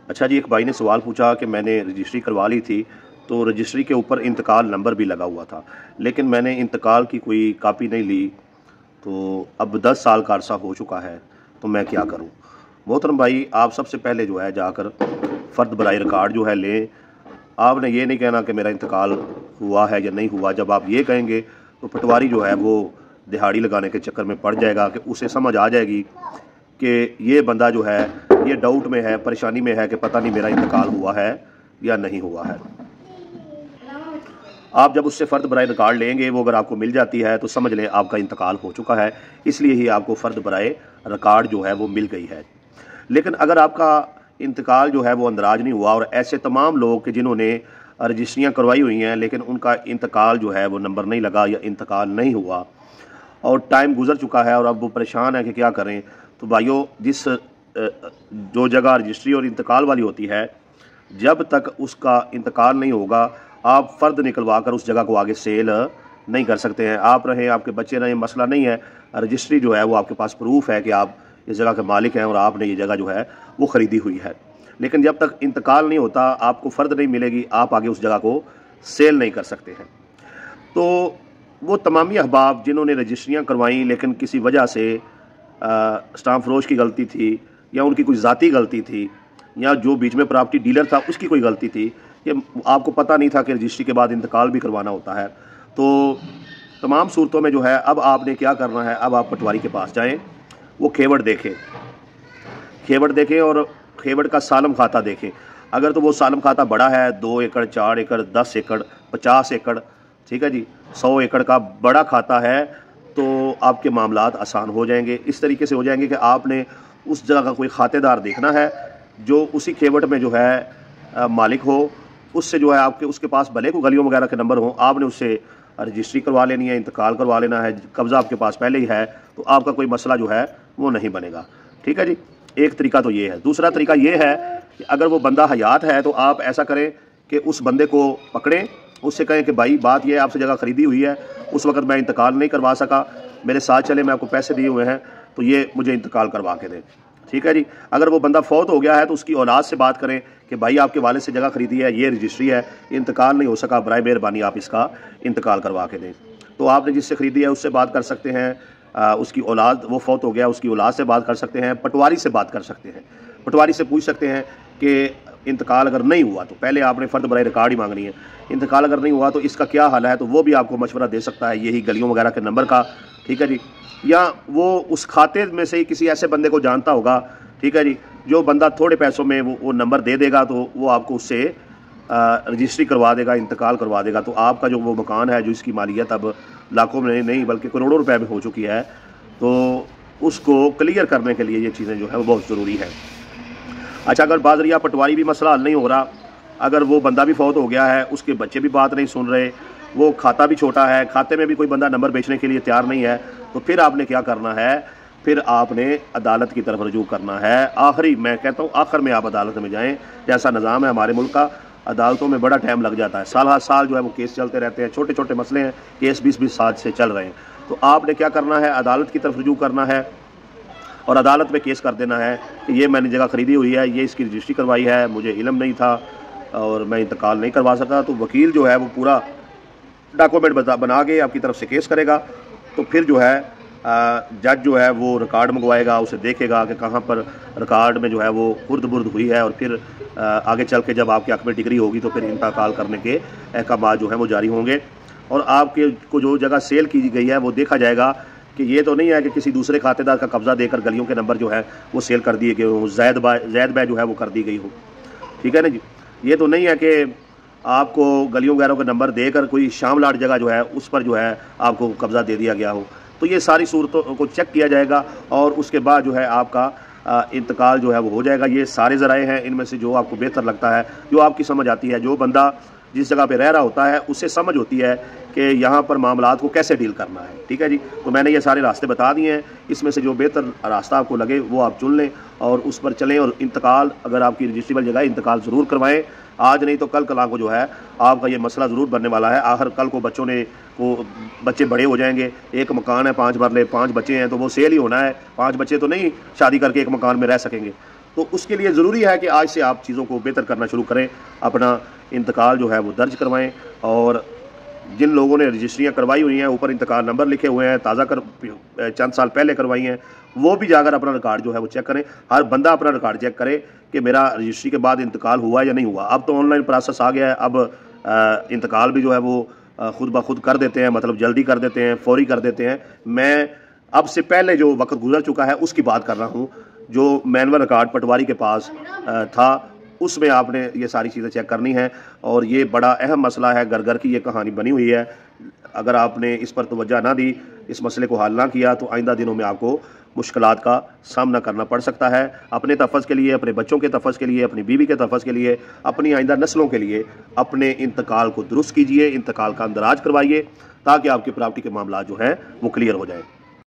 अच्छा जी, एक भाई ने सवाल पूछा कि मैंने रजिस्ट्री करवा ली थी, तो रजिस्ट्री के ऊपर इंतकाल नंबर भी लगा हुआ था, लेकिन मैंने इंतकाल की कोई कापी नहीं ली। तो अब 10 साल का अरसा हो चुका है, तो मैं क्या करूं? मोहतरम भाई, आप सबसे पहले जो है जाकर फ़र्द बराए रिकॉर्ड जो है लें। आपने ये नहीं कहना कि मेरा इंतकाल हुआ है या नहीं हुआ। जब आप ये कहेंगे तो पटवारी जो है वो दिहाड़ी लगाने के चक्कर में पड़ जाएगा कि उसे समझ आ जाएगी कि ये बंदा जो है ये डाउट में है, परेशानी में है कि पता नहीं मेरा इंतकाल हुआ है या नहीं हुआ है। आप जब उससे फ़र्द बराए रिकॉर्ड लेंगे, वो अगर आपको मिल जाती है तो समझ लें आपका इंतकाल हो चुका है, इसलिए ही आपको फ़र्द बराए रिकॉर्ड जो है वो मिल गई है। लेकिन अगर आपका इंतकाल जो है वो अंदराज नहीं हुआ, और ऐसे तमाम लोग कि जिन्होंने रजिस्ट्रियाँ करवाई हुई हैं लेकिन उनका इंतकाल जो है वो नंबर नहीं लगा या इंतकाल नहीं हुआ और टाइम गुजर चुका है और अब वो परेशान है कि क्या करें, तो भाइयों, जो जगह रजिस्ट्री और इंतकाल वाली होती है, जब तक उसका इंतकाल नहीं होगा आप फ़र्द निकलवा कर उस जगह को आगे सेल नहीं कर सकते हैं। आप रहें, आपके बच्चे रहें, मसला नहीं है। रजिस्ट्री जो है वो आपके पास प्रूफ है कि आप इस जगह के मालिक हैं और आपने ये जगह जो है वो ख़रीदी हुई है। लेकिन जब तक इंतकाल नहीं होता आपको फ़र्द नहीं मिलेगी, आप आगे उस जगह को सेल नहीं कर सकते हैं। तो वो तमामी अहबाब जिन्होंने रजिस्ट्रियाँ करवाई लेकिन किसी वजह से स्टाम्प फरोश की गलती थी या उनकी कोई ज़ाती गलती थी या जो बीच में प्रॉपर्टी डीलर था उसकी कोई गलती थी, ये आपको पता नहीं था कि रजिस्ट्री के बाद इंतकाल भी करवाना होता है, तो तमाम सूरतों में जो है अब आपने क्या करना है, अब आप पटवारी के पास जाएं, वो खेवड़ देखें और खेवड़ का सालम खाता देखें। अगर तो वो सालम खाता बड़ा है, 2 एकड़, 4 एकड़, 10 एकड़, 50 एकड़, ठीक है जी, 100 एकड़ का बड़ा खाता है, तो आपके मामलात आसान हो जाएंगे। इस तरीके से हो जाएंगे कि आपने उस जगह का कोई खातेदार देखना है जो उसी खेवड़ में जो है मालिक हो, उससे जो है आपके उसके पास भले को गलियों वगैरह के नंबर हो, आपने उससे रजिस्ट्री करवा लेनी है, इंतकाल करवा लेना है, कब्ज़ा आपके पास पहले ही है, तो आपका कोई मसला जो है वो नहीं बनेगा। ठीक है जी, एक तरीका तो ये है। दूसरा तरीका ये है कि अगर वो बंदा हयात है तो आप ऐसा करें कि उस बंदे को पकड़ें, उससे कहें कि भाई बात ये आपसे जगह ख़रीदी हुई है, उस वक्त मैं इंतकाल नहीं करवा सका, मेरे साथ चले, मैं आपको पैसे दिए हुए हैं, तो ये मुझे इंतकाल करवा के दें। ठीक है जी। अगर वो बंदा फौत हो गया है तो उसकी औलाद से बात करें कि भाई आपके वालिद से जगह खरीदी है, ये रजिस्ट्री है, इंतकाल नहीं हो सका, बराए मेहरबानी आप इसका इंतकाल करवा के दें। तो आपने जिससे ख़रीदी है उससे बात कर सकते हैं, उसकी औलाद, वो फौत हो गया, उसकी औलाद से बात कर सकते हैं, पटवारी से बात कर सकते हैं। पटवारी से पूछ सकते हैं कि इंतकाल अगर नहीं हुआ तो पहले आपने फ़र्द बराए रिकॉर्ड ही मांगनी है, इंतकाल अगर नहीं हुआ तो इसका क्या हाल है, तो वो भी आपको मशवरा दे सकता है, यही गलियों वगैरह के नंबर का। ठीक है जी। या वो उस खाते में से ही किसी ऐसे बंदे को जानता होगा, ठीक है जी, जो बंदा थोड़े पैसों में वो नंबर दे देगा, तो वो आपको उससे रजिस्ट्री करवा देगा, इंतकाल करवा देगा। तो आपका जो वो मकान है, जो इसकी मालियत अब लाखों में नहीं बल्कि करोड़ों रुपए में हो चुकी है, तो उसको क्लियर करने के लिए ये चीज़ें जो है वो बहुत ज़रूरी है। अच्छा, अगर बाज़रिया पटवारी भी मसला हल नहीं हो रहा, अगर वो बंदा भी फौत हो गया है, उसके बच्चे भी बात नहीं सुन रहे, वो खाता भी छोटा है, खाते में भी कोई बंदा नंबर बेचने के लिए तैयार नहीं है, तो फिर आपने क्या करना है, फिर आपने अदालत की तरफ रजू करना है। आखिरी, मैं कहता हूँ आखिर में आप अदालत में जाएँ। जैसा निज़ाम है हमारे मुल्क का, अदालतों में बड़ा टाइम लग जाता है, साल हर साल जो है वो केस चलते रहते हैं, छोटे छोटे मसले हैं, केस 20-20 साल से चल रहे हैं। तो आपने क्या करना है, अदालत की तरफ रजू करना है और अदालत में केस कर देना है कि ये मैंने जगह ख़रीदी हुई है, ये इसकी रजिस्ट्री करवाई है, मुझे इल्म नहीं था और मैं इंतकाल नहीं करवा सका। तो वकील जो है वो पूरा डॉक्यूमेंट बना के आपकी तरफ से केस करेगा। तो फिर जो है जज जो है वो रिकॉर्ड मंगवाएगा, उसे देखेगा कि कहाँ पर रिकॉर्ड में जो है वो खुर्द बुर्द हुई है, और फिर आगे चल के जब आपकी हक़ में डिग्री होगी तो फिर इंतकाल करने के अहकाम जो हैं वो जारी होंगे। और आपके को जो जगह सेल की गई है वो देखा जाएगा कि ये तो नहीं है कि किसी दूसरे खातेदार का कब्ज़ा देकर गलियों के नंबर जो है वो सेल कर दिए गए हों, जैद बाय जो है वो कर दी गई हो। ठीक है ना जी। ये तो नहीं है कि आपको गलियों वगैरह के नंबर देकर कोई शामलाट जगह जो है उस पर जो है आपको कब्ज़ा दे दिया गया हो। तो ये सारी सूरतों को चेक किया जाएगा और उसके बाद जो है आपका इंतकाल जो है वो हो जाएगा। ये सारे ज़राए हैं, इनमें से जो आपको बेहतर लगता है, जो आपकी समझ आती है, जो बंदा जिस जगह पे रह रहा होता है उससे समझ होती है कि यहाँ पर मामलात को कैसे डील करना है। ठीक है जी। तो मैंने ये सारे रास्ते बता दिए हैं, इसमें से जो बेहतर रास्ता आपको लगे वो आप चुन लें और उस पर चलें। और इंतकाल, अगर आपकी रजिस्ट्रेबल जगह, इंतकाल ज़रूर करवाएं, आज नहीं तो कल को जो है आपका ये मसला ज़रूर बनने वाला है। आखिर कल को बच्चे बड़े हो जाएंगे, एक मकान है 5 मरले, 5 बच्चे हैं, तो वो सेल ही होना है। 5 बच्चे तो नहीं शादी करके एक मकान में रह सकेंगे। तो उसके लिए ज़रूरी है कि आज से आप चीज़ों को बेहतर करना शुरू करें, अपना इंतकाल जो है वो दर्ज करवाएं। और जिन लोगों ने रजिस्ट्रियाँ करवाई हुई हैं, ऊपर इंतकाल नंबर लिखे हुए हैं, ताज़ा चंद साल पहले करवाई हैं, वो भी जाकर अपना रिकॉर्ड जो है वो चेक करें। हर बंदा अपना रिकॉर्ड चेक करे कि मेरा रजिस्ट्री के बाद इंतकाल हुआ या नहीं हुआ। अब तो ऑनलाइन प्रोसेस आ गया है, अब इंतकाल भी जो है वो खुद ब खुद कर देते हैं, मतलब जल्दी कर देते हैं, फौरी कर देते हैं। मैं अब से पहले जो वक्त गुजर चुका है उसकी बात कर रहा हूँ, जो मैनुअल रिकॉर्ड पटवारी के पास था, उसमें आपने ये सारी चीज़ें चेक करनी है। और ये बड़ा अहम मसला है, घर घर की ये कहानी बनी हुई है। अगर आपने इस पर तवज्जो ना दी, इस मसले को हल ना किया, तो आइंदा दिनों में आपको मुश्किलात का सामना करना पड़ सकता है। अपने तफ़्फ़ुज़ के लिए, अपने बच्चों के तफ़्फ़ुज़ के लिए, अपनी बीवी के तफ़्फ़ुज़ के लिए, अपनी आइंदा नस्लों के लिए अपने इंतकाल को दुरुस्त कीजिए, इंतकाल का अंदराज करवाइए, ताकि आपकी प्रॉपर्टी के मामला जो हैं वो क्लियर हो जाए।